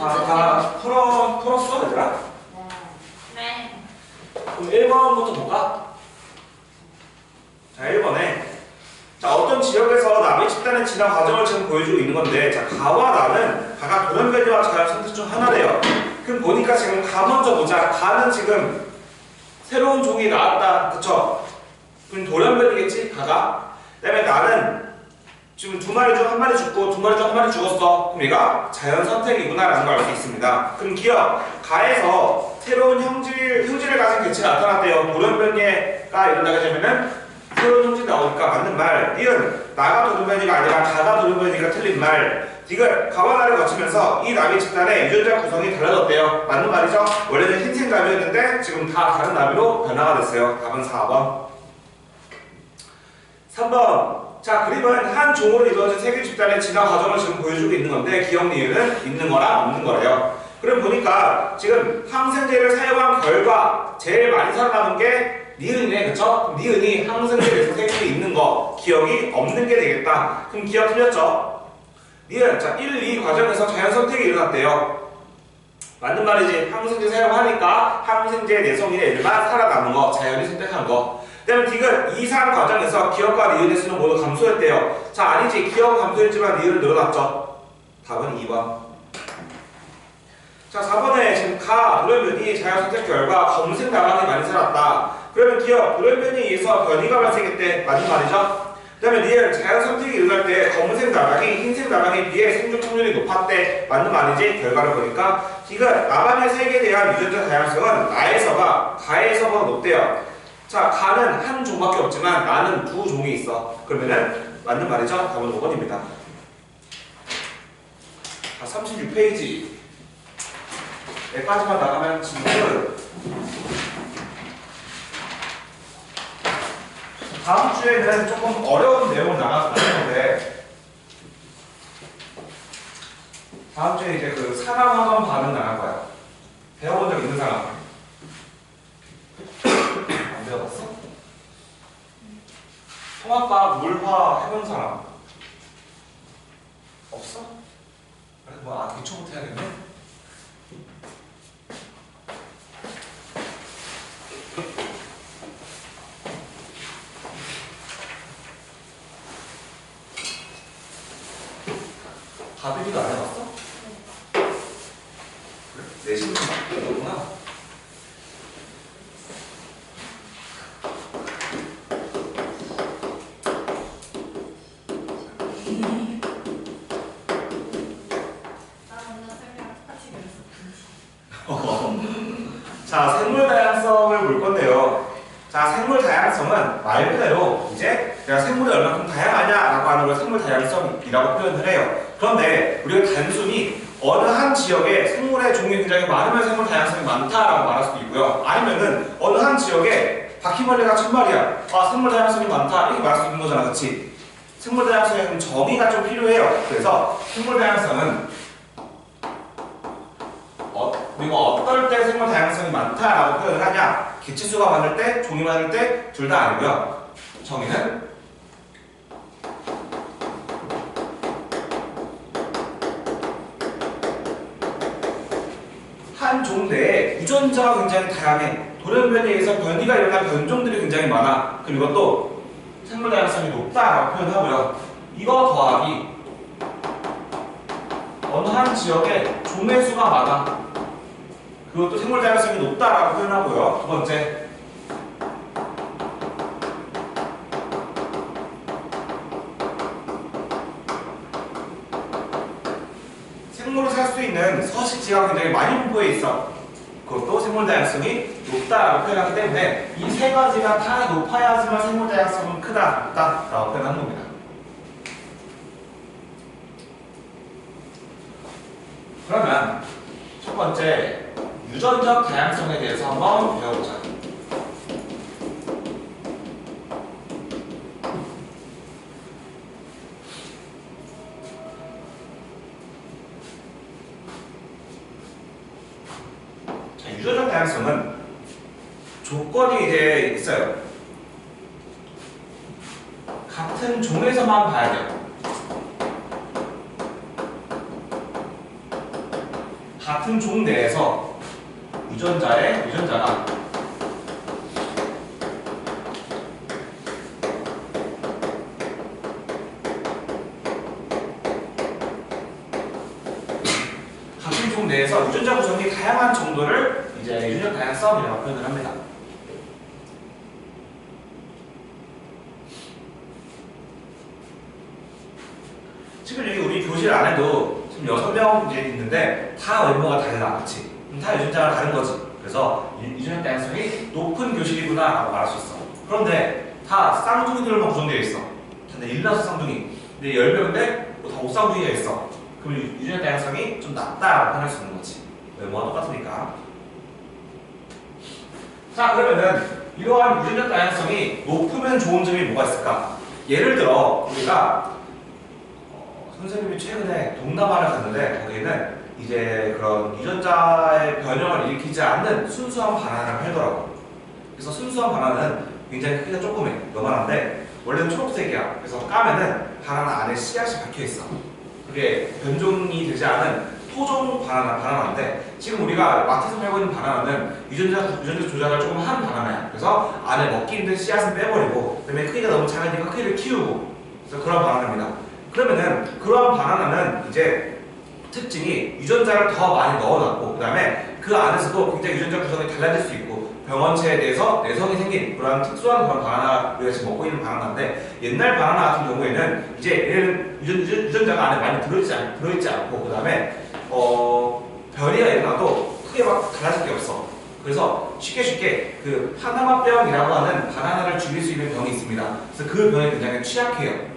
다 풀었어, 얘들아? 네. 그럼 1번부터 볼까? 자, 1번에 자, 어떤 지역에서 나비 집단의 진화 과정을 지금 보여주고 있는 건데, 자, 가와 나는 가가 돌연변이와 자연 선택 중 하나래요. 그럼 보니까 지금 가 먼저 보자. 가는 지금 새로운 종이 나왔다. 그쵸? 그럼 돌연변이겠지? 가가. 그 다음에 나는 지금 두 마리 중 한 마리 죽고 두 마리 중 한 마리 죽었어. 그럼 얘가 자연 선택이구나 라는 걸 알 수 있습니다. 그럼 기억, 가에서 새로운 형질을 가진 개체가 나타났대요. 돌연변이가 일어나게 되면은 새로운 형질이 나오니까 맞는 말. 니은 나가 돌연변이가 아니라 가가 돌연변이가 틀린 말. 디귿 가와 나를 거치면서 이 나비 집단의 유전자 구성이 달라졌대요. 맞는 말이죠? 원래는 흰색 나비였는데 지금 다 다른 나비로 변화가 됐어요. 답은 4번. 3번. 자, 그림은 한 종으로 이루어진 세계 집단의 진화 과정을 지금 보여주고 있는 건데, 기억 니은은 있는 거랑 없는 거래요. 그럼 보니까 지금 항생제를 사용한 결과 제일 많이 살아남은 게 니은이네, 그쵸? 니은이 항생제에서 생물이 있는 거, 기억이 없는 게 되겠다. 그럼 기억 틀렸죠? 니은, 자, 1, 2 과정에서 자연 선택이 일어났대요. 맞는 말이지. 항생제 사용하니까 항생제 내성인의 애들만 살아남은 거, 자연이 선택한 거. 그 다음에 디귿 2, 3 과정에서 기억과 니은의 수는 모두 감소했대요. 자, 아니지. 기억은 감소했지만 니은은 늘어났죠. 답은 2번. 자, 4번에 지금 가, 돌연변이 자연 선택 결과 검은색 나방이 많이 살았다. 그러면 기억, 돌연변이에 의해서 변이가 발생했대. 맞는 말이죠? 그 다음에 니은 자연 선택이 일어날 때 검은색 나방이 흰색 나방에 비해 생존 확률이 높았대. 맞는 말이지? 결과를 보니까 디귿 나방의 색에 대한 유전자 다양성은 나에서가 가에서보다 높대요. 자, 가는 한 종밖에 없지만 나는 두 종이 있어. 그러면은 맞는 말이죠? 답은 5번입니다. 자, 36페이지. 여기까지만 나가면 지금 다음 주에는 조금 어려운 내용을 나갈 건데, 다음 주에 이제 그 사람학원 반응 나갈 거야. 배워본 적 있는 사람? 안 배워봤어? 통합과 물화 해본 사람? 없어? 그래, 뭐, 기초부터 해야겠네? 가비비도 안 해봤어? 그래? 내신은 바뀌었구나. 자, 생물 다양성을 볼 건데요. 자, 생물 다양성은 말 그대로 이제 내가 생물이 얼마큼 다양하냐라고 하는 걸 생물 다양성이라고 표현을 해요. 그런데 우리가 단순히 어느 한 지역에 생물의 종이 굉장히 많으면 생물 다양성이 많다라고 말할 수도 있고요. 아니면은 어느 한 지역에 바퀴벌레가 1000마리야. 아, 생물 다양성이 많다. 이렇게 말할 수 있는 거잖아. 그치? 생물 다양성에 정의가 좀 필요해요. 그래서 생물 다양성은 우리가 어떨 때 생물 다양성이 많다라고 표현을 하냐? 개체수가 많을 때, 종이 많을 때, 둘 다 아니고요. 정의는 한 종 내에 유전자가 굉장히 다양해. 돌연변이에 의해서 변이가 일어난 변종들이 굉장히 많아. 그리고 또 생물 다양성이 높다라고 표현하고요. 이거 더하기 어느 한 지역에 종의 수가 많아. 그것도 생물 다양성이 높다라고 표현하고요. 두 번째, 생물을 살 수 있는 서식지가 굉장히 많이 분포해 있어. 그것도 생물 다양성이 높다라고 표현하기 때문에 이 세 가지가 다 높아야지만 생물 다양성은 크다, 높다라고 표현하는 겁니다. 그러면 첫 번째, 유전적 다양성에 대해서 한번 배워보자. 자, 유전적 다양성은 조건이 이제 있어요. 같은 종에서만 봐야 돼요. 같은 종 내에서 유전자가 같은 종 내에서 유전자 구성이 다양한 정도를 이제 유전자 다양성이라고 표현을 합니다. 지금 여기 우리 교실 안에도 지금 6명 이제 있는데 다 외모가 달라, 그렇지? 다 유전자가 다른 거지. 그래서 유전자 다양성이 높은 교실이구나라고 말할 수 있어. 그런데 다 쌍둥이들로 구성되어 있어. 근데 일라서 쌍둥이. 근데 10명인데 다 옷쌍둥이가 있어. 그럼 유전자 다양성이 좀 낮다라고 표현할 수 있는 거지. 외모가 똑같으니까. 자, 그러면은 이러한 유전자 다양성이 높으면 좋은 점이 뭐가 있을까? 예를 들어 우리가 선생님이 최근에 동남아를 갔는데 거기는 이제 그런 유전자의 변형을 일으키지 않는 순수한 바나나를 팔더라고. 그래서 순수한 바나나는 굉장히 크기가 조그매, 요만한데 원래는 초록색이야. 그래서 까면은 바나나 안에 씨앗이 박혀 있어. 그게 변종이 되지 않은 토종 바나나인데 지금 우리가 마트에서 팔고 있는 바나나는 유전자 조작을 조금 한 바나나야. 그래서 안에 먹기 힘든 씨앗은 빼버리고 그다음에 크기가 너무 작으니까 크기를 키우고 그래서 그런 바나나입니다. 그러면은 그러한 바나나는 이제 특징이 유전자를 더 많이 넣어놨고 그 다음에 그 안에서도 굉장히 유전자 구성이 달라질 수 있고 병원체에 대해서 내성이 생긴 그런 특수한 그런 바나나 우리가 지금 먹고 있는 바나나인데 옛날 바나나 같은 경우에는 이제 얘는 유전자가 안에 많이 들어있지 않고 그 다음에 별이가 일어나도 크게 막 달라질 게 없어. 그래서 쉽게 그 파나마병이라고 하는 바나나를 죽일 수 있는 병이 있습니다. 그래서 그 병에 굉장히 취약해요.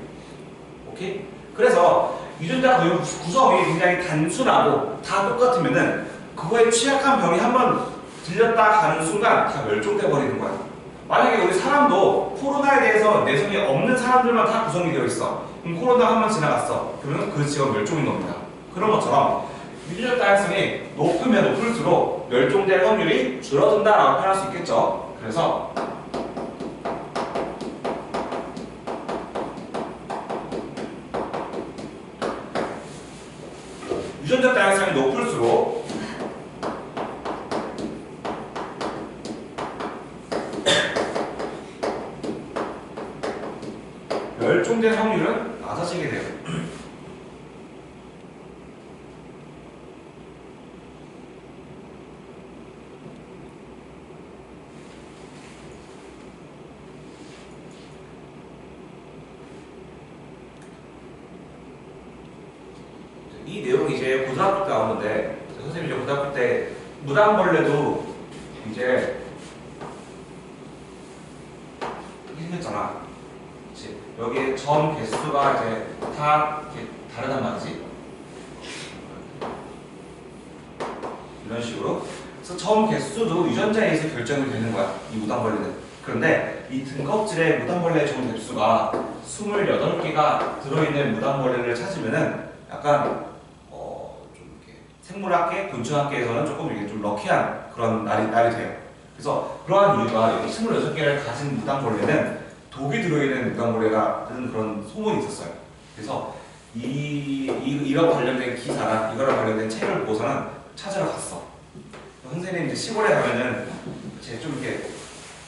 오케이? 그래서 유전자 구성이 굉장히 단순하고 다 똑같으면은 그거에 취약한 병이 한번 들렸다 가는 순간 다 멸종돼 버리는 거야. 만약에 우리 사람도 코로나에 대해서 내성이 없는 사람들만 다 구성이 되어 있어. 그럼 코로나 한 번 지나갔어. 그러면 그 지역 멸종인 겁니다. 그런 것처럼 유전자 다양성이 높으면 높을수록 멸종될 확률이 줄어든다라고 표현할 수 있겠죠. 그래서 유전자 다양성이 높을수록 멸종될 확률은 낮아지게 돼요. 이 내용이 이제 고등학교 때 나오는데 선생님이 이제 고등학교 때 무당벌레도 이제 이렇게 생겼잖아. 그치? 여기에 점 개수가 이제 다 이렇게 다르단 말이지. 이런 식으로. 그래서 점 개수도 유전자에 의해서 결정이 되는 거야. 이 무당벌레는. 그런데 이 등껍질에 무당벌레의 점 개수가 28개가 들어있는 무당벌레를 찾으면은 약간 좀 이렇게 생물학계, 곤충학계에서는 조금 이게 좀 럭키한 그런 날이 돼요. 그래서 그러한 이유가 여기 26개를 가진 무당벌레는 독이 들어있는 무당벌레라는 그런 소문이 있었어요. 그래서 이런 관련된 기사나 이거랑 관련된 책을 보고서는 찾으러 갔어. 선생님 이제 시골에 가면은 이제 좀 이렇게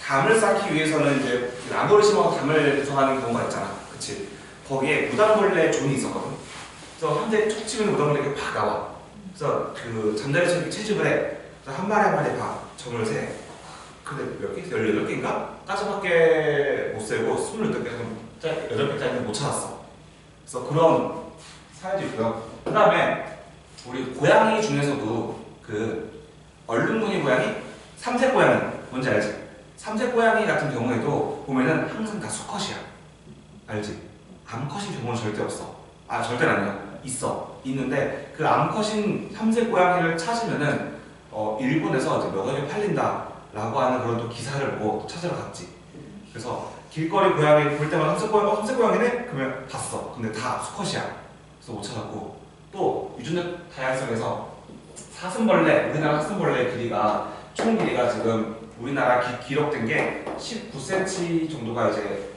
담을 쌓기 위해서는 이제 나무를 심어서 담을 구성하는 경우가 있잖아. 그치? 거기에 무당벌레 존이 있었거든. 그래서 한 대 툭 치면 무당벌레가 팍 나와. 그래서 그 잠자리 채집을 해. 그래서 한 마리 한 마리 봐. 점을 세. 근데 몇 개? 18개인가? 까지밖에 못 세고 28개짜리는 못 찾았어. 그래서 그런 사연도 있고요. 그 다음에 우리 고양이 중에서도 그 얼룩무늬 고양이? 삼색 고양이 뭔지 알지? 삼색 고양이 같은 경우에도 보면은 항상 다 수컷이야. 알지? 암컷인 경우는 절대 없어. 아, 절대는 아니야. 있는데 그 암컷인 삼색 고양이를 찾으면은 일본에서 이제 몇 억에 팔린다 라고 하는 그런 또 기사를 보고 또 찾으러 갔지. 그래서 길거리 고양이 볼 때마다 삼색 고양이네? 그러면 봤어. 근데 다 수컷이야. 그래서 못 찾았고, 또 유전자 다양성에서 사슴벌레, 우리나라 사슴벌레의 길이가 총 길이가 지금 우리나라 기록된 게 19cm 정도가 이제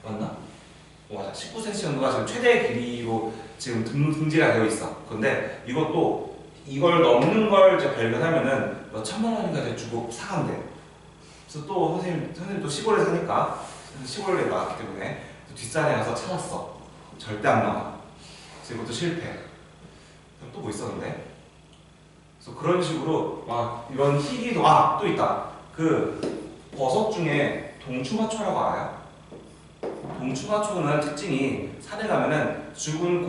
맞나? 맞아. 19cm 정도가 지금 최대 길이로 지금 등재가 되어 있어. 근데 이것도 이걸 넘는 걸 이제 발견하면은 몇 천만 원인가 이제 주고 사간대. 그래서 또 선생님 또 시골에 사니까 시골에 나왔기 때문에 뒷산에 가서 찾았어. 절대 안 나와. 그래서 이것도 실패. 또 뭐 있었는데? 그래서 그런 식으로 막 이런 희귀도 또 있다. 그 버섯 중에 동추마초라고 알아요? 동추마초는 특징이 산에 가면은 죽은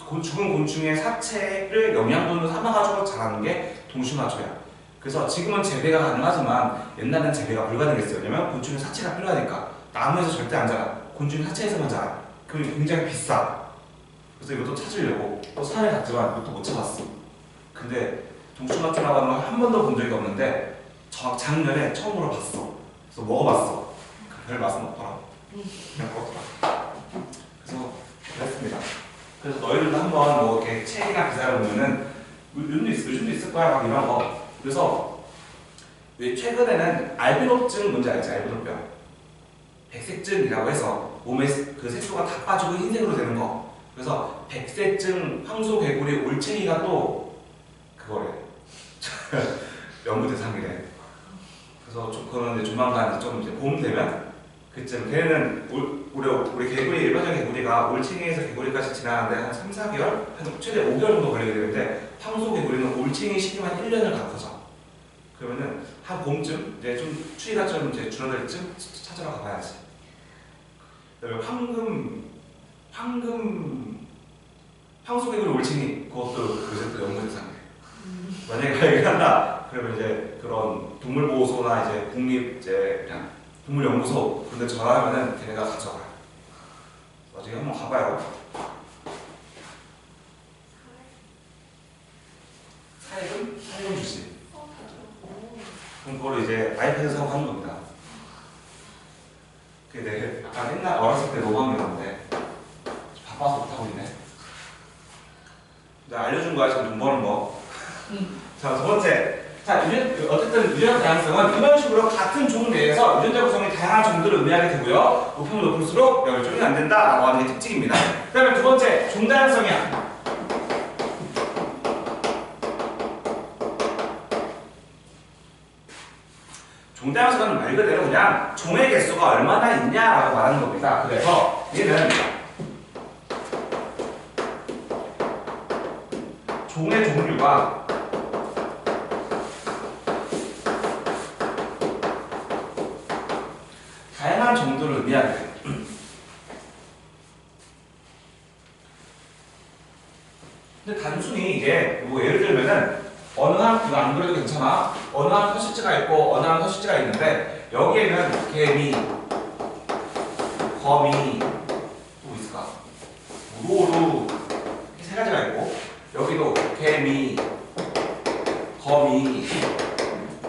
곤충의 사체를 영양분으로 삼아가지고 자라는 게 동추마초야. 그래서 지금은 재배가 가능하지만 옛날엔 재배가 불가능했어요. 왜냐면 곤충의 사체가 필요하니까. 나무에서 절대 안 자라. 곤충의 사체에서만 자라. 그럼 굉장히 비싸. 그래서 이것도 찾으려고 또 산에 갔지만 이것도 못 찾았어. 근데 동추마초라고 하는 걸 한 번도 본 적이 없는데 작년에 처음으로 봤어. 그래서 먹어봤어. 별 맛은 없더라. 그냥 그렇더라. 그래서 그랬습니다. 그래서 너희들도 한번 뭐 이렇게 책이나 기사를 보면은 요즘도 있을 거야 막 이런 거. 그래서 왜 최근에는 알비노증 뭔지 알지? 알비노병. 백색증이라고 해서 몸에 그 색소가 다 빠지고 흰색으로 되는 거. 그래서 백색증, 황소개구리, 올챙이가 또 그거래. 연구 대상이래. 그래서 그거는 이제 조만간 좀 이제 봄 되면 그쯤 걔는 우리 개구리 일반적인 개구리가 올챙이에서 개구리까지 지나는데 한 3, 4개월? 한 최대 5개월 정도 걸리게 되는데 황소개구리는 올챙이 시기만 1년을 가꿔서 그러면은 한 봄쯤 이제 좀 추위가 좀 이제 줄어들 쯤 찾으러 가봐야지. 그다음에 황소개구리 올챙이 그것도 요새 또 연구 대상이래. 만약에 발견을 한다 그러면 이제 그런 동물보호소나 이제 국립 이제 그냥 동물연구소 그런데 전화하면은 걔네가 가져가요. 나중에 한번 가봐요. 사익은 주지. 그럼 그걸 이제 아이패드 사고 하는 겁니다. 그게 내 약간 옛날 어렸을 때 로망이었는데 바빠서 못하고 있네. 내가 알려준 거야 지금 돈 버는 거. 자, 두 번째. 자, 어쨌든 유전자 다양성은 이런 식으로 같은 종 내에서 유전자 구성이 다양한 종들을 의미하게 되고요. 높으면 높을수록 멸종이 안 된다라고 하는 게 특징입니다. 그 다음에 두 번째, 종 다양성이야. 종 다양성은 말 그대로 그냥 종의 개수가 얼마나 있냐라고 말하는 겁니다. 그래서 얘는 종의 종류가 다양한 정도를 의미하게 돼요. 근데 단순히 이게 뭐 예를 들면은 어느 한 이거 안 그래도 괜찮아. 어느 한 서식지가 있고 어느 한 서식지가 있는데 여기에는 개미, 거미, 또 있을까? 노루 이렇게 세 가지가 있고 여기도 개미, 거미,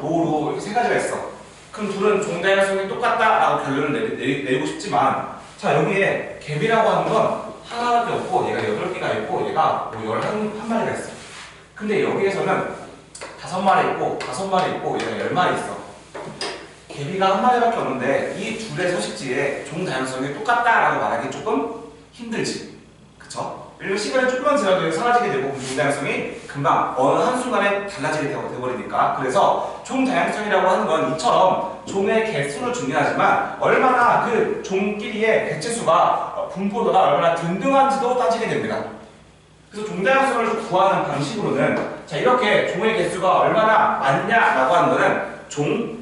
노루 이렇게 세 가지가 있어. 그럼 둘은 종 다양성이 똑같다라고 결론을 내리고 싶지만 자 여기에 개미라고 하는 건 하나밖에 없고 얘가 8개가 있고 얘가 뭐 11마리가 있어. 근데 여기에서는 5마리 있고 5마리 있고 얘가 10마리 있어. 개미가 한 마리밖에 없는데 이 둘의 서식지에 종 다양성이 똑같다라고 말하기 조금 힘들지. 그쵸? 왜냐면 시간이 조금만 지나도 사라지게 되고 종 다양성이 금방 어느 한순간에 달라지게 되어버리니까. 그래서 종 다양성이라고 하는 건 이처럼 종의 개수는 중요하지만 얼마나 그 종끼리의 개체수가 분포도가 얼마나 등등한지도 따지게 됩니다. 그래서 종 다양성을 구하는 방식으로는 자 이렇게 종의 개수가 얼마나 많냐라고 하는 거는 종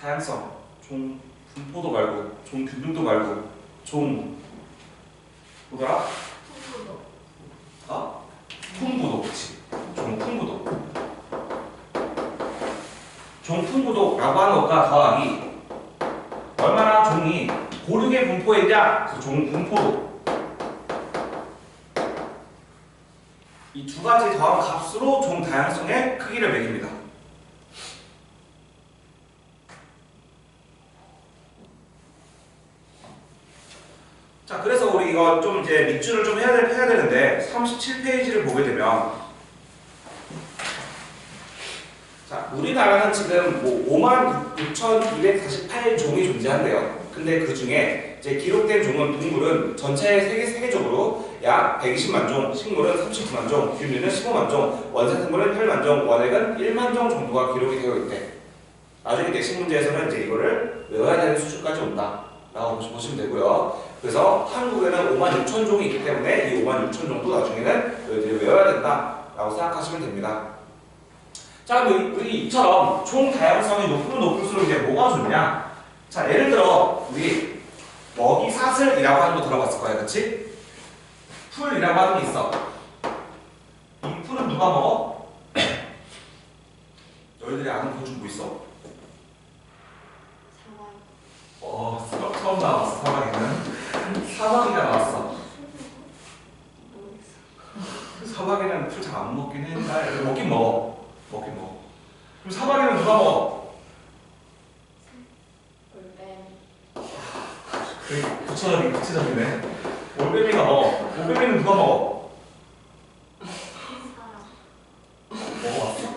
다양성, 종 분포도 말고 종 균등도 말고 종 뭐더라? 풍부도. 어? 풍부도. 그치. 종 풍부도. 종 풍부도라고 하는 것과 더하기 얼마나 종이 고르게 분포했냐? 그래서 종 분포도. 이 두 가지 더한 값으로 종 다양성의 크기를 매깁니다. 자, 그래서 우리 이거 좀 이제 밑줄을 좀 해야 되는데 37페이지를 보게 되면 자, 우리나라는 지금 뭐 56,248종이 존재한대요. 근데 그 중에 이제 기록된 종은 동물은 전체 세계적으로 약 120만 종, 식물은 39만 종, 균류는 15만 종, 원생생물은 8만 종, 원액은 1만 종 정도가 기록이 되어 있대. 나중에 내신 문제에서는 이제 이거를 외워야 되는 수준까지 온다 라고 보시면 되고요. 그래서 한국에는 5만 6천 종이 있기 때문에 이 5만 6천 종도 나중에는 너희들이 외워야 된다 라고 생각하시면 됩니다. 자, 그럼 우리 이처럼 종 다양성이 높으면 높을수록 이제 뭐가 좋냐? 자, 예를 들어 우리 먹이 사슬이라고 하는 거 들어봤을 거야, 그렇지? 풀이라고 하는 게 있어. 이 풀은 누가 먹어? 너희들이 아는 곤충 뭐 있어? 처음 나왔어. 사마귀가 나왔어. 사마귀는 풀 잘 안 먹긴 했는데 먹긴 먹어. 그럼 사마귀는 누가 먹어? 올빼미. 구체적이네. 올빼미가 먹어. 올빼미는 누가 먹어? 먹어봤어?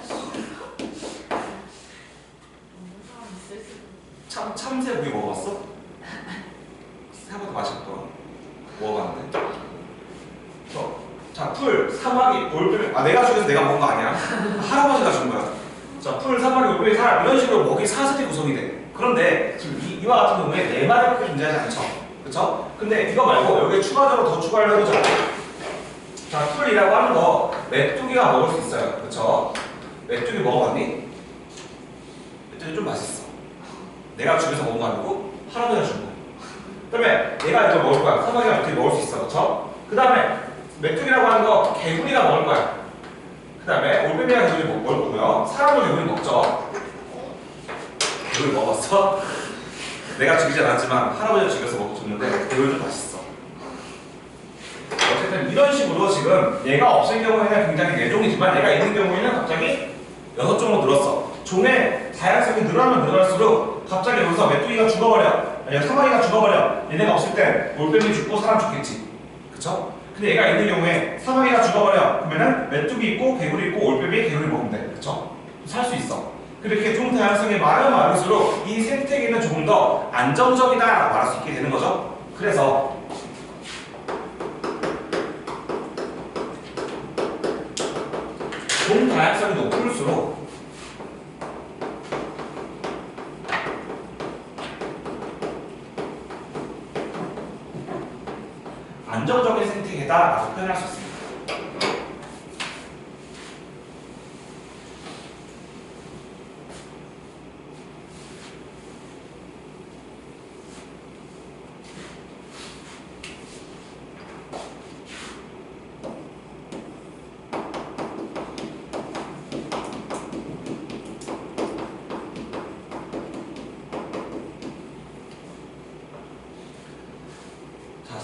참새고기 먹어봤어? 생각보다 맛있더라. 먹어봤는데. 자, 풀, 사마귀, 올빼미. 아, 내가 죽여서 내가 먹은 거 아니야? 할아버지가 준 거야. 자, 풀, 사마귀, 올빼미, 사람 이런 식으로 먹이 사슬이 구성이 돼. 그런데 지금 이와 같은 경우에 네 마리밖에 존재하지 않죠. 그쵸? 근데 이거 말고 여기에 추가적으로 더 추가를 해보자. 자, 풀이라고 하는 거 메뚜기가 먹을 수 있어요. 그쵸? 메뚜기 먹어봤니? 메뚜기 좀 맛있어. 내가 죽여서 먹은 거 아니고 할아버지가 준 거. 그 다음에 얘가 이걸 먹을 거야. 사마귀가 메뚜기 먹을 수 있어. 그쵸? 그 다음에 메뚜기라고 하는 거 개구리가 먹을 거야. 그 다음에 올빼미가 개구리 먹을 거고요. 사람도 개구리 먹죠. 개구리 먹었어? 내가 죽이지 않았지만 할아버지가 죽여서 먹어줬는데 개구리 좀 맛있어. 어쨌든 이런 식으로 지금 얘가 없을 경우에는 굉장히 4종이지만 얘가 있는 경우에는 갑자기 6종으로 늘었어. 종의 다양성이 늘어나면 늘어날수록 갑자기 여기서 메뚜기가 죽어버려. 아니면 사마귀가 죽어버려. 얘네가 없을 땐 올빼미 죽고 사람 죽겠지. 그쵸? 근데 얘가 있는 경우에 사마귀가 죽어버려. 그러면은 메뚜기 있고 개구리 있고 올빼미 개구리 먹으면 돼. 그쵸? 살 수 있어. 그렇게 종 다양성이 많으면 많을수록 이 생태계는 조금 더 안정적이다라고 말할 수 있게 되는 거죠. 그래서 종 다양성이 높을수록 안정적인 생태계다라고 표현할 수 있습니다.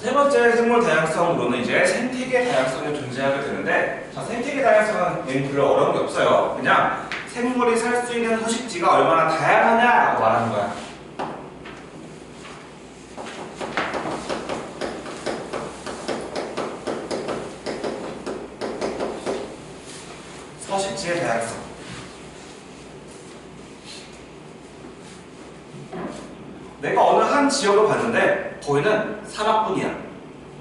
세 번째 생물 다양성으로는 이제 생태계 다양성이 존재하게 되는데, 자, 생태계 다양성은 별로 어려운 게 없어요. 그냥 생물이 살 수 있는 서식지가 얼마나 다양하냐라고 말하는 거야. 서식지의 다양성. 내가 어느 한 지역을 봤는데 거기는 사막뿐이야.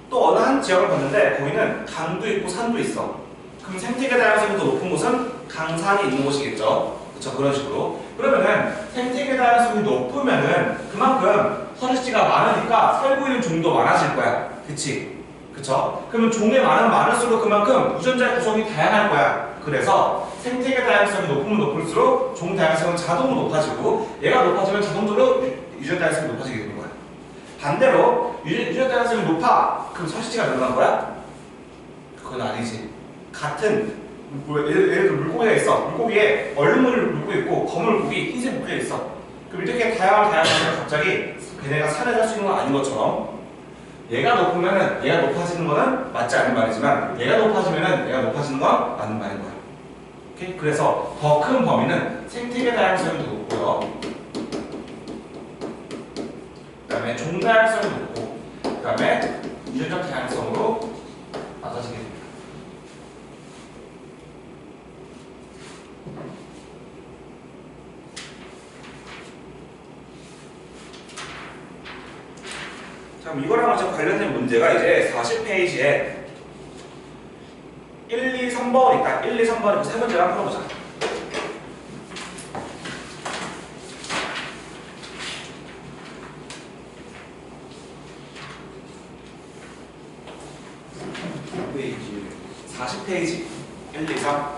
또 어느 한 지역을 봤는데 거기는 강도 있고 산도 있어. 그럼 생태계 다양성이 더 높은 곳은 강산이 있는 곳이겠죠. 그쵸? 그런 식으로. 그러면은 생태계 다양성이 높으면은 그만큼 서식지가 많으니까 살고 있는 종도 많아질 거야. 그치? 그쵸? 그러면 종이 많을수록 그만큼 유전자 구성이 다양할 거야. 그래서 생태계 다양성이 높으면 높을수록 종 다양성은 자동으로 높아지고, 얘가 높아지면 자동적으로 유전 다양성이 높아지게 되는 거야. 반대로 유전 다양성이 높아. 그럼 서식지가 늘어난 거야? 그건 아니지. 같은 예를 들어 물고기가 있어. 물고기에 얼룩무늬 물고기 있고 검은 물고기, 흰색 물고기가 있어. 그럼 이렇게 다양하면 갑자기 걔네가 살아갈 수 있는 건 아닌 것처럼, 얘가 높으면은 얘가 높아지는 거는 맞지 않는 말이지만 얘가 높아지면은 얘가 높아지는 건 맞는 말인 거야. 오케이? 그래서 더 큰 범위는 생태계 다양성이 더 높고요. 그 다음에 종 다양성이 높고, 그 다음에 유전적 다양성으로 나눠지게 됩니다. 그럼 이거랑 좀 관련된 문제가 이제 40페이지에 1, 2, 3번 있다. 1, 2, 3번 세 문제를 한번 풀어보자. 페이지 40페이지 1, 2, 3.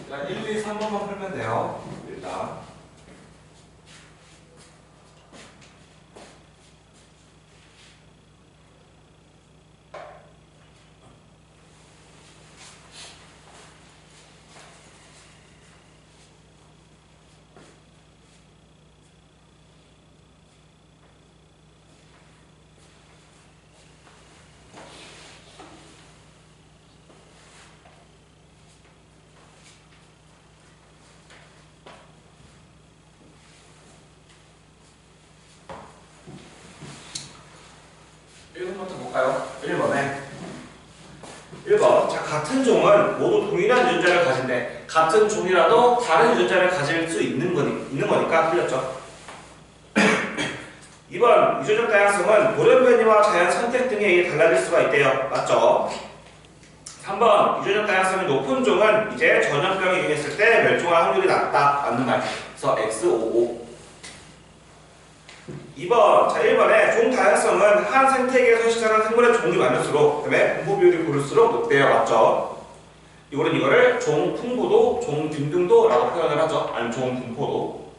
자, 1, 2, 3번만 풀면 돼요. 일단. 볼까요? 1번에 1번. 자, 같은 종은 모두 동일한 유전자를 가진데 같은 종이라도 다른 유전자를 가질 수 있는 거니까 틀렸죠. 2번. 유전적 다양성은 돌연 변이와 자연 선택 등에 의해 달라질 수가 있대요. 맞죠? 3번. 유전적 다양성이 높은 종은 이제 전염병이 유행했을 때 멸종할 확률이 낮다. 맞는 말. 그래서 X55. 2번. 자, 1번에 종 다양성은 한 생태계에서 시작한 생물의 종이 많을수록, 그다음에 분포 비율이 고를수록 높대요. 맞죠? 이거를 종 풍부도, 종 빈등도라고 표현을 하죠. 아니면 종 분포도.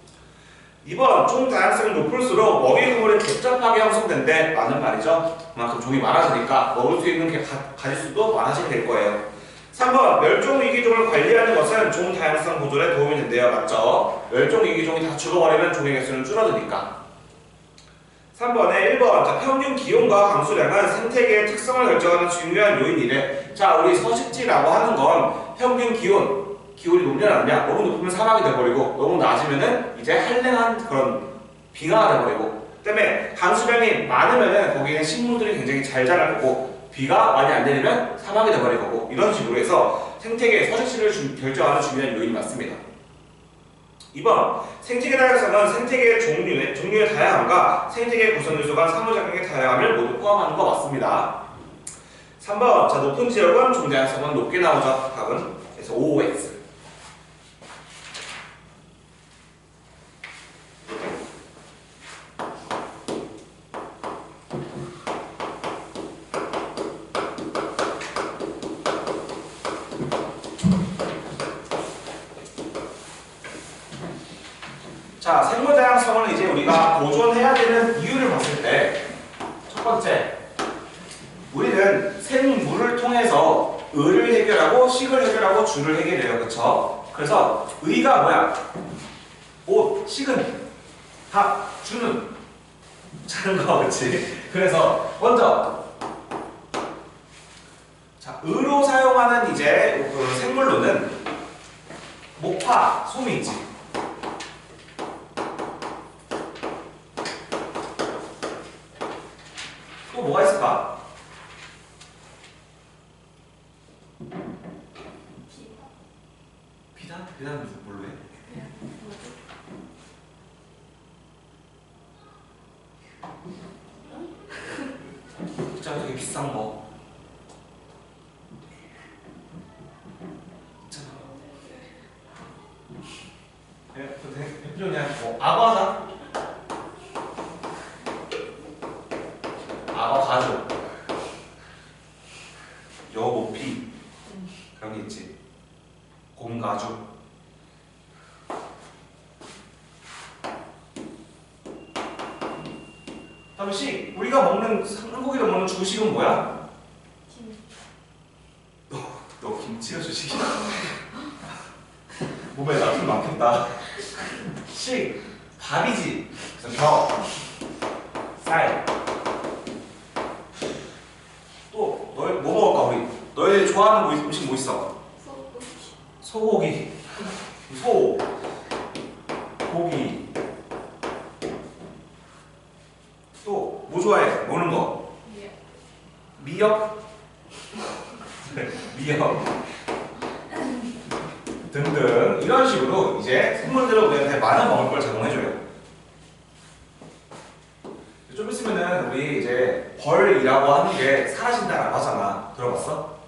2번. 종 다양성이 높을수록 먹이 그물이 복잡하게 형성된대. 맞는 말이죠. 그만큼 종이 많아지니까 먹을 수 있는 게 가질 수도 많아지게 될 거예요. 3번. 멸종위기종을 관리하는 것은 종 다양성 보존에 도움이 된대요. 맞죠? 멸종위기종이 다 죽어버리면 종의 개수는 줄어드니까. 3번에 1번. 자, 평균 기온과 강수량은 생태계의 특성을 결정하는 중요한 요인이래. 자, 우리 서식지라고 하는 건 평균 기온이 높냐 낮냐, 너무 높으면 사막이 돼버리고 너무 낮으면은 이제 한랭한 그런 빙하가 돼버리고, 그다음에 강수량이 많으면은 거기는 식물들이 굉장히 잘 자랄 거고, 비가 많이 안 내리면 사막이 돼버릴 거고, 이런 식으로 해서 생태계의 서식지를 결정하는 중요한 요인이 맞습니다. 2번. 생태계 다양성은 생태계의 종류의 다양함과 생태계 구성 요소 간 상호작용의 다양함을 모두 포함하는 거 맞습니다. 3번. 자, 높은 지역은 종 다양성은 높게 나오죠. 답은. 그래서 OX. 자, 생물 다양성을 이제 우리가 보존해야 되는 이유를 봤을 때, 첫 번째, 우리는 생물을 통해서 의를 해결하고 식을 해결하고 주를 해결해요. 그쵸? 그래서 의가 뭐야? 옷, 식은 밥, 주는 자는 거. 그치? 그래서 먼저, 자, 의로 사용하는 이제 그 생물로는 목화, 솜이 있지. 뭐가 있을까? 비단? 비단 무슨 뭘로 해? 진짜 되게 비싼 거 있잖아. 대표적으로 그냥 뭐 악어 하자. 악어 가죽, 여모피 그런 게 있지. 곰 가죽. 다음에 식, 우리가 먹는 한국인이 먹는 주식은 뭐야? 너 김치가 주식이야? 몸에 나쁜 많겠다. 식, 밥이지. 그래서 벼, 쌀. 또 너희 뭐 먹을까 우리? 너희 좋아하는 음식 뭐 있어? 소고기, 소, 고기. 또 뭐 좋아해? 먹는 거? 미역? 미역 등등 이런 식으로 이제 생물들을 우리한테 많은 먹을 걸 제공해줘요. 좀 있으면은 우리 이제 벌이라고 하는 게 사라진다라고 하잖아. 들어봤어?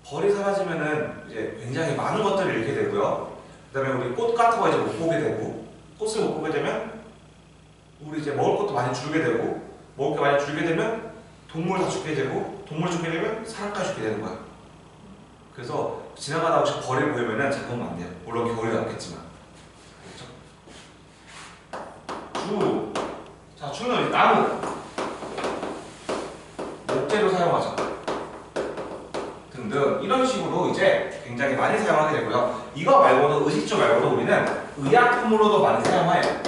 벌이 사라지면은 이제 굉장히 많은 것들을 잃게 되고요. 그다음에 우리 꽃 같은 거 이제 못 보게 되고, 꽃을 못 보게 되면 우리 이제 먹을 것도 많이 줄게 되고, 먹을 게 많이 줄게 되면 동물 다 죽게 되고, 동물 죽게 되면 사람까지 죽게 되는 거야. 그래서 지나가다 혹시 벌이 보이면은 잡으면 안 돼요. 물론 겨울이 낫겠지만. 주. 자, 주는 나무. 목재로 사용하죠. 등등 이런 식으로 이제 굉장히 많이 사용하게 되고요. 이거 말고도 의식주 말고도 우리는 의약품으로도 많이 사용해요.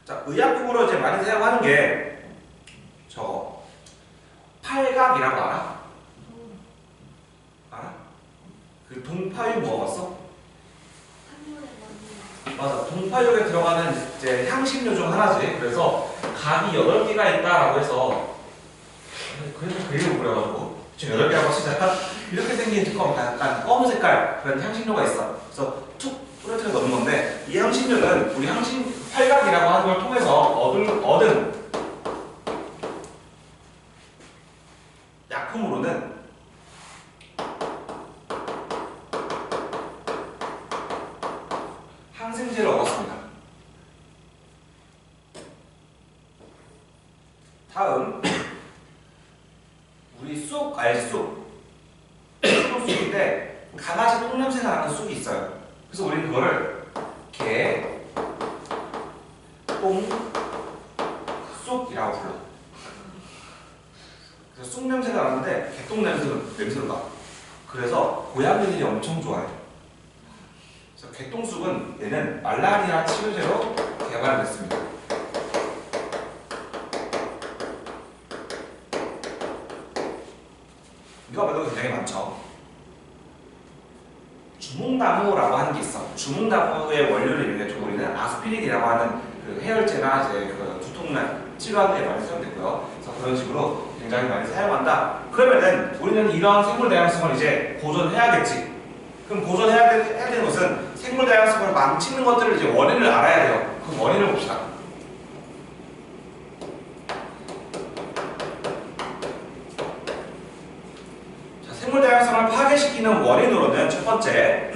자, 의약품으로 이제 많이 사용하는 게 저거 팔각이라고 알아? 알아? 그 동파육 먹어봤어? 맞아. 동파육에 들어가는 이제 향신료 중 하나지. 그래서 각이 8개가 있다라고 해서 그래서 그림을 그려가지고 지금 8개라고 치자면 이렇게 생긴 뚜껑 약간 검은 색깔 그런 향신료가 있어. 그래서 툭 뿌려뜨려 넣는 건데 이 향신료는 우리 활각이라고 하는 걸 통해서 얻은 약품으로는 항생제를 얻었습니다. 다음 우리 쑥 알지? 쑥 쑥인데 강아지 똥냄새가 나는 쑥이 있어요. 그래서 우리는 그거를 개, 똥, 쑥이라고 불러. 그래서 쑥 냄새가 나는데 개똥 냄새로 나. 그래서 고양이들이 엄청 좋아해. 그래서 개똥쑥은 얘는 말라리아 치료제로 개발됐습니다. 이거 말고 굉장히 많죠. 주몽나무라고 하는 게 있어. 주몽나무의 원료를 이용해 우리는 아스피린이라고 하는 그 해열제나 이제 그 두통약 치료하는 데 많이 사용되고요. 그래서 그런 식으로 굉장히 많이 사용한다. 그러면은 우리는 이런 생물 다양성을 이제 보존해야겠지. 그럼 보존해야 되는 것은 생물 다양성을 망치는 것들을 이제 원인을 알아야 돼요. 그 원인을 봅시다. 자, 생물 다양성을 파괴시키는 원인으로는 첫 번째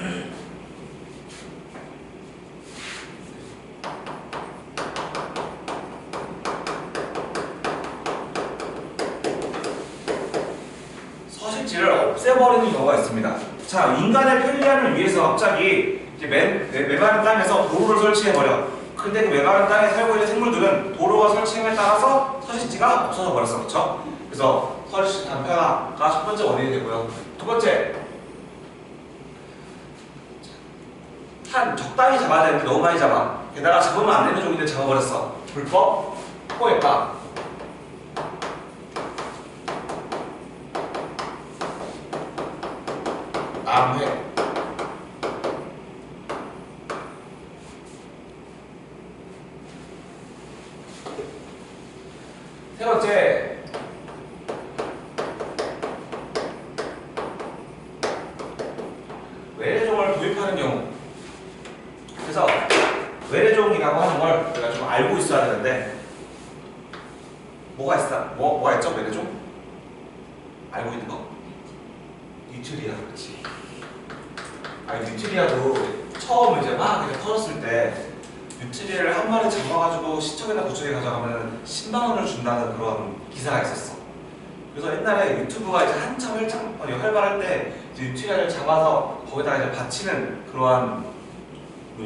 서식지를 없애버리는 경우가 있습니다. 자, 인간의 편리함을 위해서 갑자기 이제 메마른 땅에서 도로를 설치해버려. 근데 그 메마른 땅에 살고 있는 생물들은 도로가 설치함에 따라서 서식지가 없어져 버렸어. 그렇죠? 그래서 서식지 단편화가 첫 번째 원인이 되고요. 두 번째, 적당히 잡아야 되는데 너무 많이 잡아. 게다가 잡으면 안 되는 종인데 잡아버렸어. 불법 포획가. 남회. 세 번째, 외래종을 도입하는 경우. 그래서 외래종이라고 하는 걸 우리가 좀 알고 있어야 되는데 뭐가 있어? 뭐가 있죠? 외래종? 알고 있는 거? 뉴트리아. 그렇지. 아니 뉴트리아도 처음 이제 막 그냥 터졌을 때 뉴트리아를 한 마리 잡아가지고 시청에다 구청에 가져가면 10만 원을 준다는 그런 기사가 있었어. 그래서 옛날에 유튜브가 이제 한참 활발할 때 뉴트리아를 잡아서 거기다가 이제 바치는 그러한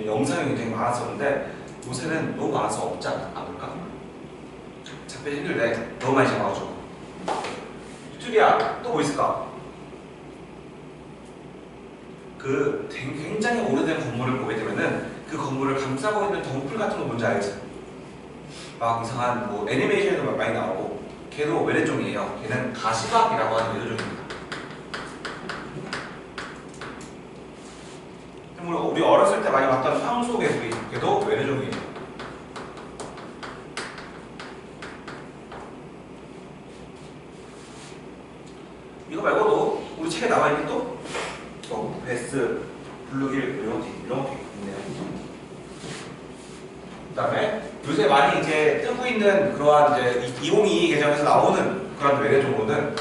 영상이 굉장히 많았었는데 요새는 너무 많아서 없지 않을까? 잡기 힘들대. 너무 많이 잡아가지고. 뉴트리아 또 뭐 있을까? 그 굉장히 오래된 건물을 보게 되면은 그 건물을 감싸고 있는 덩굴 같은 거 뭔지 알지? 막 이상한 뭐 애니메이션에도 많이 나오고 걔도 외래종이에요. 걔는 가시박이라고 하는 외래종입니다. 우리 어렸을 때 많이 봤던 황소개구리 걔도 외래종이에요. 이거 말고도 우리 책에 나와 있는 또 베스, 블루길 이런 것도 있네요. 그다음에 요새 많이 이제 뜨고 있는 그러한 이제 2022 계정에서 나오는 그런 외래종으로는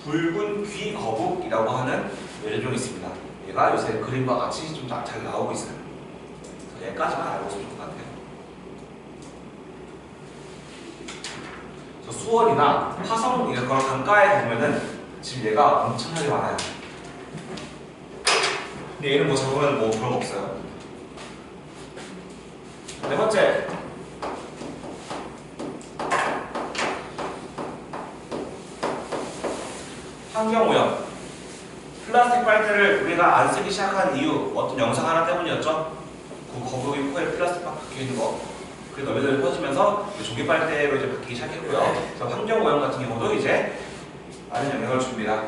붉은 귀거북이라고 하는 외래종이 있습니다. 얘가 요새 그림과 같이 좀 잘 나오고 있어요. 그래서 얘까지만 알고 있으면 좋을 것 같아요. 수원이나 화성 이런 강가에 보면은 지금 얘가 엄청나게 많아요. 근데 얘는 뭐 잡으면 뭐 그런 거 없어요. 네 번째, 환경오염. 플라스틱 빨대를 우리가 안 쓰기 시작한 이유 어떤 영상 하나 때문이었죠? 그 거북이 코에 플라스틱 막 박혀 있는 거. 그게 널리 퍼지면서 종이 빨대로 이제 바뀌기 시작했고요. 그래서 환경오염 같은 경우도 이제 많은 영향을 줍니다.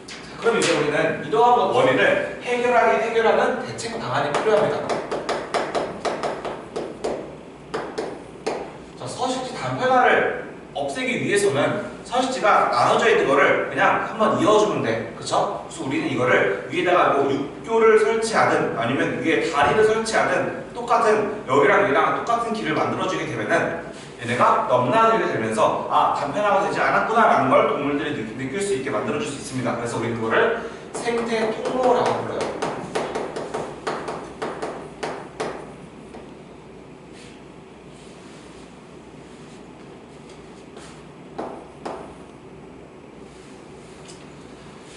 자, 그럼 이제 우리는 이러한 원인을 해결하는 대책 방안이 필요합니다. 자, 서식지 단편화를 없애기 위해서는 서식지가 나눠져 있는 거를 그냥 한번 이어주면 돼. 그쵸? 그래서 우리는 이거를 위에다가 뭐 육교를 설치하든 아니면 위에 다리를 설치하든 똑같은 여기랑 여기랑 똑같은 길을 만들어주게 되면은 얘네가 넘나들게 되면서 아 단편화가 되지 않았구나 라는 걸 동물들이 느낄 수 있게 만들어줄 수 있습니다. 그래서 우리 그거를 생태 통로라고 불러요.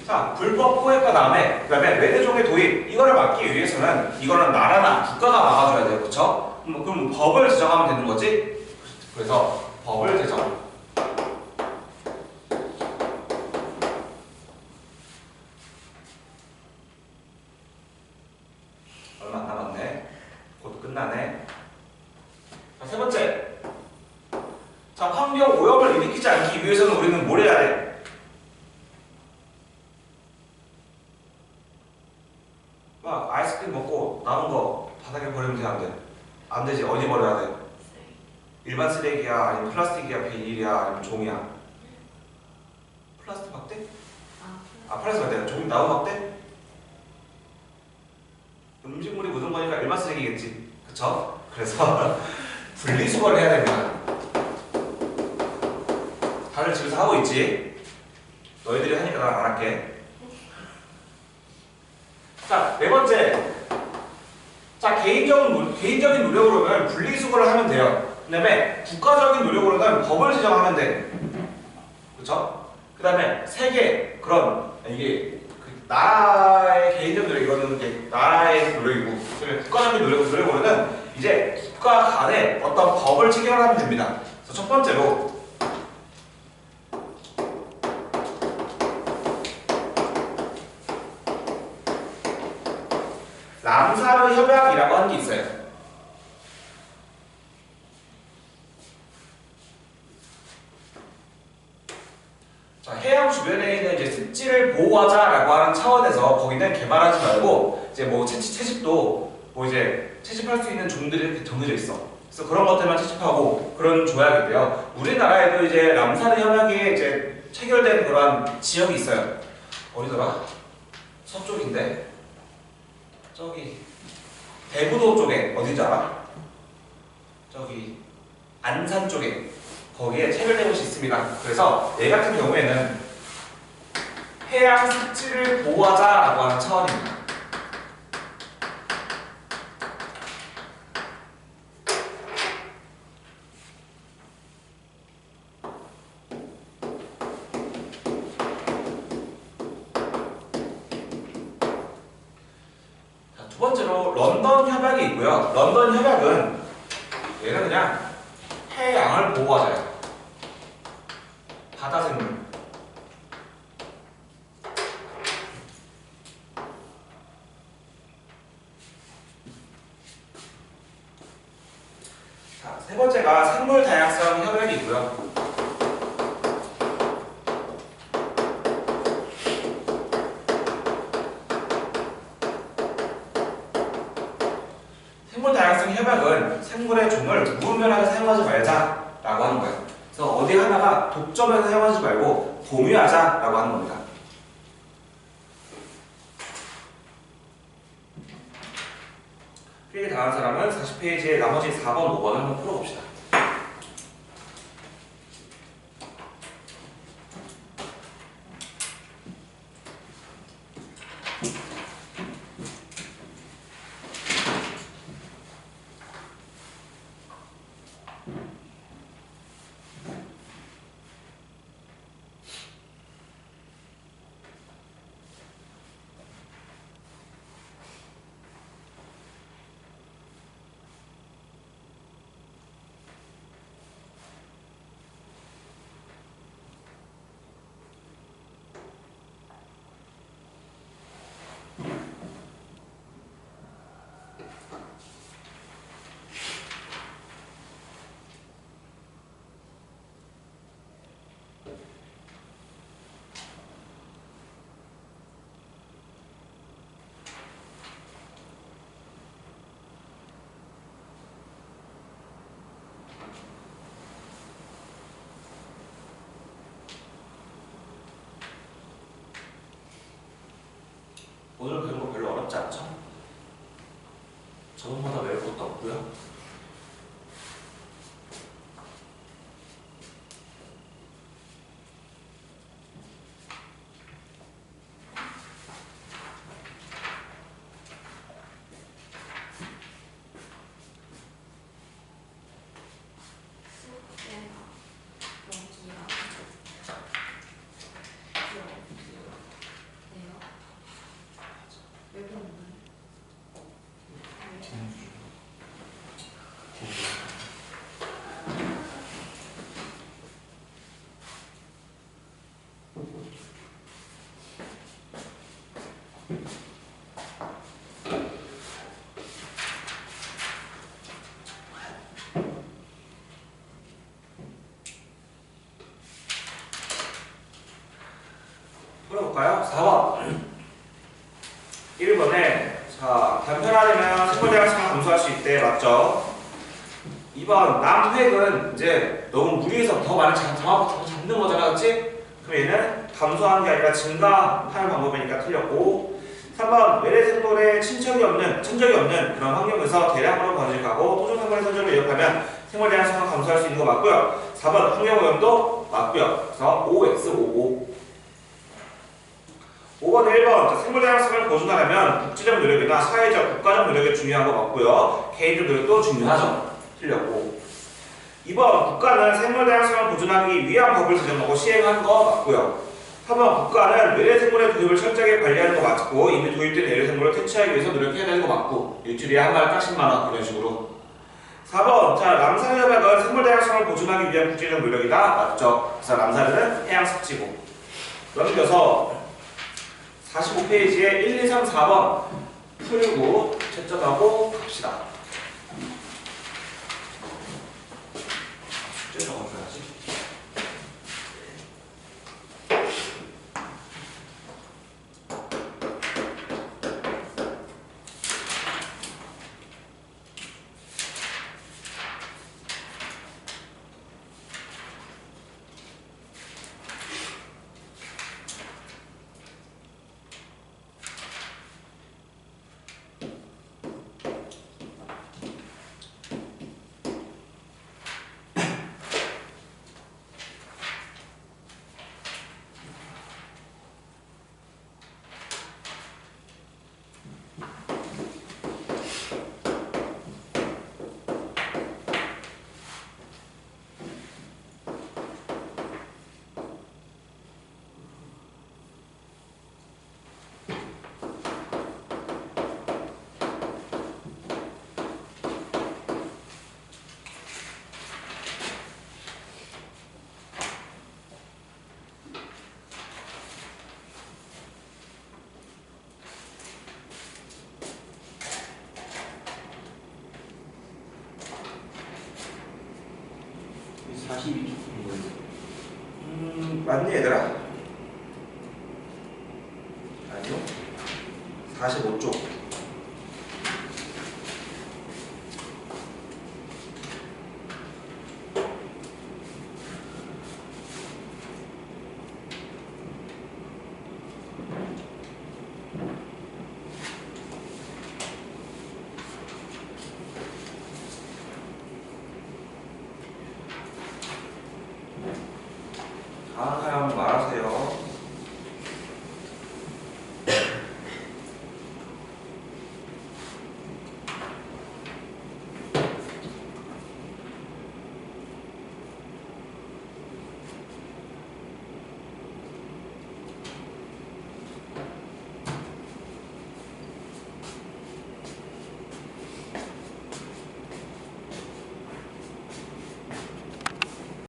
자, 불법 포획과 그다음에 외래종의 도입 이거를 막기 위해서는 이거는 나라나 국가가 막아줘야 돼요, 그렇죠? 그럼 법을 제정하면 되는 거지? 그래서 법을 제정. 얼마 안 남았네. 곧 끝나네. 자, 세 번째. 자, 환경 오염을 일으키지 않기 위해서는 우리는 뭘 해야 돼? 막 아이스크림 먹고 남은 거 바닥에 버리면 돼, 안 돼? 안 되지. 어디 버려야 돼? 일반 쓰레기야, 아니면 플라스틱이야, 비닐이야, 아니면 종이야? 플라스틱 막대? 플라스틱 막대. 종이 나무 막대? 음식물이 묻은 거니까 일반 쓰레기겠지. 그쵸? 그래서 분리수거를 해야 됩니다. 다들 집에서 하고 있지? 너희들이 하니까 난 안 할게. 자, 네 번째. 자, 개인적인 노력으로는 분리수거를 하면 돼요. 그 다음에 국가적인 노력으로는 법을 제정하면 돼. 그쵸? 그 다음에 세계, 이게 나라의 개인적 노력, 이거는 이제 나라의 노력이고, 그다음에 국가적인 노력으로는 이제 국가 간에 어떤 법을 체결하면 됩니다. 그래서 첫 번째로, 람사르 협약이라고 하는 게 있어요. 주변에 있는 이제 습지를 보호하자라고 하는 차원에서 거기는 개발하지 말고 이제 뭐 채집도 뭐 이제 채집할 수 있는 종들이 이렇게 정해져 있어. 그래서 그런 것들만 채집하고 그런 조약인데요. 우리나라에도 이제 람사르 협약이 이제 체결된 그런 지역이 있어요. 어디더라? 서쪽인데 저기 대구도 쪽에 어딘지 알아? 저기 안산 쪽에 거기에 체결된 곳이 있습니다. 그래서 얘 같은 경우에는 해양 습지를 보호하자라고 하는 차원입니다. 자, 두 번째로 런던 협약이 있고요. 런던 협약은 얘는 그냥 해양을 보호하자요. 바다 생물. 자, 세 번째가 생물 다양성 협약이고요. 생물 다양성 협약은 생물의 종을 무분별하게 사용하지 말자라고 하는 거예요. 그래서 어디 하나가 독점해서 사용하지 말고 공유하자라고 하는 겁니다. 필기 다한 사람은 40페이지에 나머지 4번, 5번을 한번 풀어봅시다. 오늘 배운 거 별로 어렵지 않죠? 저번보다 외울 것도 없고요. 풀어볼까요? 4번 1번에 자 단편화되면 생물 다양성을 감소할 수 있대. 맞죠? 2번 남획은 이제 너무 무리해서 더 많이 잡는 거잖아. 그치? 그럼 얘는 감소하는 게 아니라 증가하는 방법이니까 틀렸고 3번 외래 생물의 친척이 없는 그런 환경에서 대량으로 번식하고 토종 생물의 선조를 이어가면 생물 다양성을 감소할 수 있는 거 맞고요. 4번 환경오염도 맞고요. 그래서 OX55 5번 1번 생물 다양성을 보존하려면 국제적 노력이나 사회적 국가적 노력이 중요한 거 맞고요. 개인적 노력도 중요하죠. 틀렸고 2번 국가는 생물 다양성을 보존하기 위한 법을 제정하고 시행하는 거 맞고요. 3번 국가는 외래 생물의 도입을 철저하게 관리하는 거 맞고 이미 도입된 외래 생물을 퇴치하기 위해서 노력해야 되는 거 맞고 일주일에 한 마리 딱 10만원 이런 식으로 4번 자 람사르 협약은 생물 다양성을 보존하기 위한 국제적 노력이다. 맞죠? 그래서 람사르는 해양 습지고 넘겨서 45페이지에 1, 2, 3, 4번 풀고 채점하고 갑시다. 숙제 적어줘야지. 12. 맞니 얘들아?